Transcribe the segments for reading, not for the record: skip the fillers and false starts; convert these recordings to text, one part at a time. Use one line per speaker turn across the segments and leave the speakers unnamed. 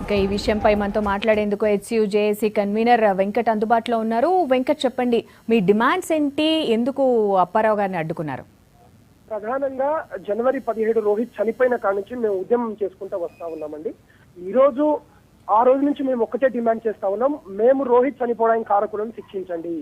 ఇక ఈ విషయంపై మనతో మాట్లాడేందుకు హెచ్సియు జేఏసీ కన్వీనర్ వెంకట్ అందుబాటులో ఉన్నారు. వెంకట్, చెప్పండి, మీ డిమాండ్స్ ఏంటి? ఎందుకు అప్పారావు గారిని అడ్డుకున్నారు?
ప్రధానంగా జనవరి 17 రోహిత్ చనిపోయిన కాడి నుంచి మేము ఉద్యమం చేసుకుంటూ వస్తా ఉన్నామండి. ఆ రోజు నుంచి మేము ఒక్కటే డిమాండ్ చేస్తా ఉన్నాం, మేము రోహిత్ చనిపోవడానికి కారకులను శిక్షించండి.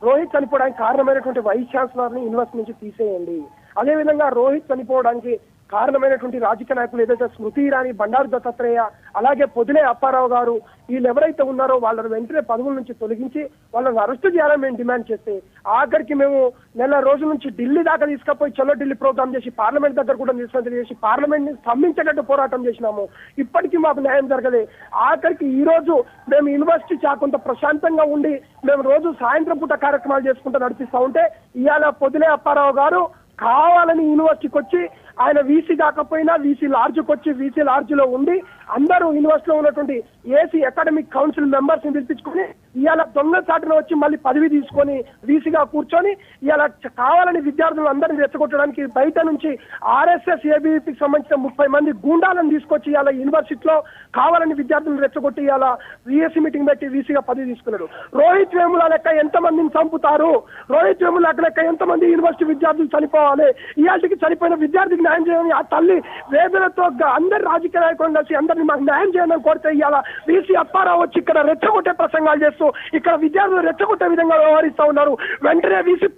రోహిత్ చనిపోవడానికి కారణమైనటువంటి వైస్ ఛాన్సలర్ ని యూనివర్సిటీ నుంచి తీసేయండి. అదేవిధంగా రోహిత్ చనిపోవడానికి కారణమైనటువంటి రాజకీయ నాయకులు ఏదైతే స్మృతి ఇరానీ, బండారు దత్తాత్రేయ, అలాగే పొదిలే అప్పారావు గారు, వీళ్ళు ఎవరైతే ఉన్నారో వాళ్ళని వెంటనే పదవుల నుంచి తొలగించి వాళ్ళని అరెస్టు చేయాలని మేము డిమాండ్ చేస్తే, ఆఖరికి మేము నెల రోజుల నుంచి ఢిల్లీ దాకా తీసుకుపోయి చలో ఢిల్లీ ప్రోగ్రామ్ చేసి పార్లమెంట్ దగ్గర కూడా నిరసన చేసి పార్లమెంట్ ని స్తంభించేటట్టు పోరాటం చేసినాము. ఇప్పటికీ మాకు న్యాయం జరగలే. ఆఖరికి ఈ రోజు మేము యూనివర్సిటీ కొంత ప్రశాంతంగా ఉండి మేము రోజు సాయంత్రం పూట కార్యక్రమాలు చేసుకుంటూ నడిపిస్తా ఉంటే, ఇవాళ పొదిలే అప్పారావు గారు కావాలని యూనివర్సిటీకి వచ్చి ఆయన వీసీ కాకపోయినా వీసీ లాడ్జ్కి వచ్చి వీసీ లాడ్జ్లో ఉండి అందరూ యూనివర్సిటీలో ఉన్నటువంటి ఏసీ అకాడమిక్ కౌన్సిల్ మెంబర్స్ ని పిలిపించుకొని ఇవాళ దొంగచాటున వచ్చి మళ్ళీ పదవి తీసుకొని వీసీగా కూర్చొని ఇవాళ కావాలని విద్యార్థులు అందరినీ రెచ్చగొట్టడానికి బయట నుంచి ఆర్ఎస్ఎస్ ఏబీవీపీకి సంబంధించిన 30 మంది గూండాలను తీసుకొచ్చి ఇవాళ యూనివర్సిటీలో కావాలని విద్యార్థులను రెచ్చగొట్టి ఇవాళ విఎస్సీ మీటింగ్ పెట్టి వీసీగా పదవి తీసుకున్నాడు. రోహిత్ వేముల లెక్క ఎంతమందిని చంపుతారు? రోహిత్ వేముల లెక్క ఎంతమంది యూనివర్సిటీ విద్యార్థులు చనిపోవాలి? ఇవాళకి చనిపోయిన విద్యార్థికి న్యాయం చేయని ఆ తల్లి వేదనతో అందరి రాజకీయ నాయకులను కలిసి అందరినీ మాకు న్యాయం చేయడానికి కోరితే ఇవాళ వీసీ అప్పారావు వచ్చి ఇక్కడ రెచ్చగొట్టే ప్రసంగాలు చేస్తూ ఇక్కడ విద్యార్థులు రెచ్చగొట్టే విధంగా వ్యవహరిస్తా ఉన్నారు. వెంటనే VC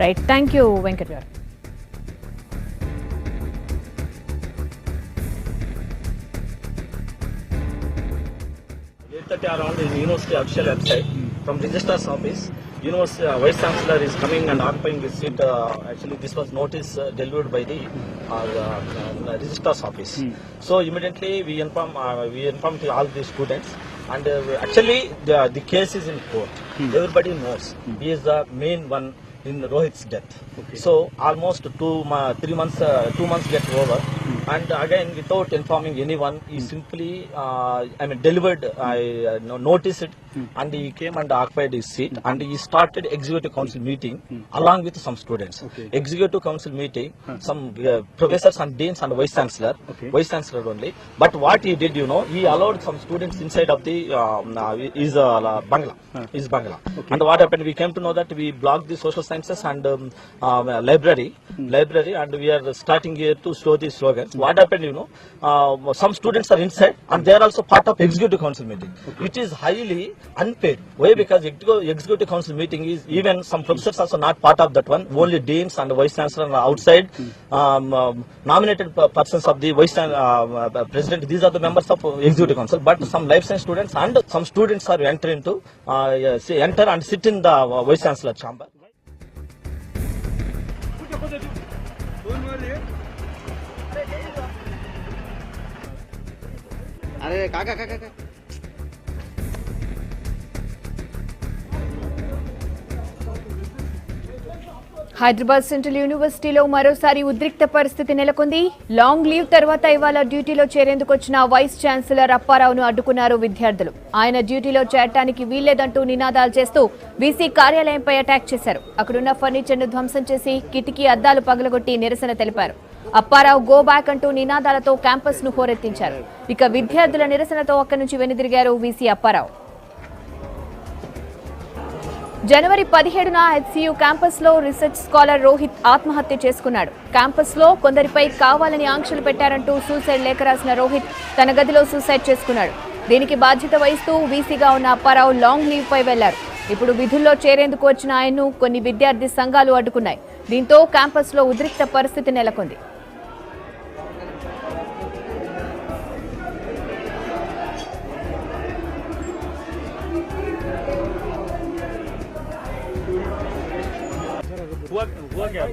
right, thank you Venkat గారు.
Around the university official website from registrar's office. University vice chancellor is coming and occupying his seat. Actually, this was notice delivered by the registrar's office. So immediately we informed all the students, and actually the case is in court. Everybody knows he is the main one in Rohit's death. So almost 2 months get over, and again without informing anyone, he simply delivered noticed it, and he came and occupied his seat, and he started executive council meeting along with some students. Executive council meeting, some professors and deans and vice chancellor only. But what he did, he allowed some students inside of the his bangla. And what happened, we came to know that we blocked the social sciences and library, and we are starting here to show these slogans. What happened, some students are inside and they are also part of executive council meeting. It is highly unpaid. Why? Because executive council meeting is, even some professors also not part of that one. Only deans and vice chancellor are outside. Nominated persons of the vice president, these are the members of executive council. But some life science students and some students are enter and sit in the vice chancellor chamber.
अरे काका काका
Hyderabad central యూనివర్సిటీలో మరోసారి ఉద్రిక్త పరిస్థితి నెలకొంది. Long leave తర్వాత ఇవాళ డ్యూటీలో చేరేందుకు వచ్చిన వైస్ ఛాన్సలర్ అప్పారావును అడ్డుకున్నారు విద్యార్థులు. ఆయన డ్యూటీలో చేరటానికి వీల్లేదంటూ నినాదాలు చేస్తూ వీసీ కార్యాలయంపై అటాక్ చేశారు. అక్కడున్న ఫర్నిచర్ ను ధ్వంసం చేసి కిటికీ అద్దాలు పగలగొట్టి నిరసన తెలిపారు. అప్పారావు గో బ్యాక్ అంటూ నినాదాలతో క్యాంపస్ ను హోరెత్తించారు. ఇక విద్యార్థుల నిరసనతో అక్కడి నుంచి వెనుదిరిగారు వీసీ అప్పారావు. జనవరి 17న హెచ్సియు క్యాంపస్ లో రీసెర్చ్ స్కాలర్ రోహిత్ ఆత్మహత్య చేసుకున్నాడు. క్యాంపస్ లో కొందరిపై కావాలని ఆంక్షలు పెట్టారంటూ సూసైడ్ లేఖ రాసిన రోహిత్ తన గదిలో సూసైడ్ చేసుకున్నాడు. దీనికి బాధ్యత వహిస్తూ వీసీగా ఉన్న అప్పారావు లాంగ్ లీవ్ పై వెళ్లారు. ఇప్పుడు విధుల్లో చేరేందుకు వచ్చిన ఆయన్ను కొన్ని విద్యార్థి సంఘాలు అడ్డుకున్నాయి. దీంతో క్యాంపస్ లో ఉద్రిక్త పరిస్థితి నెలకొంది.
हुआ क्या?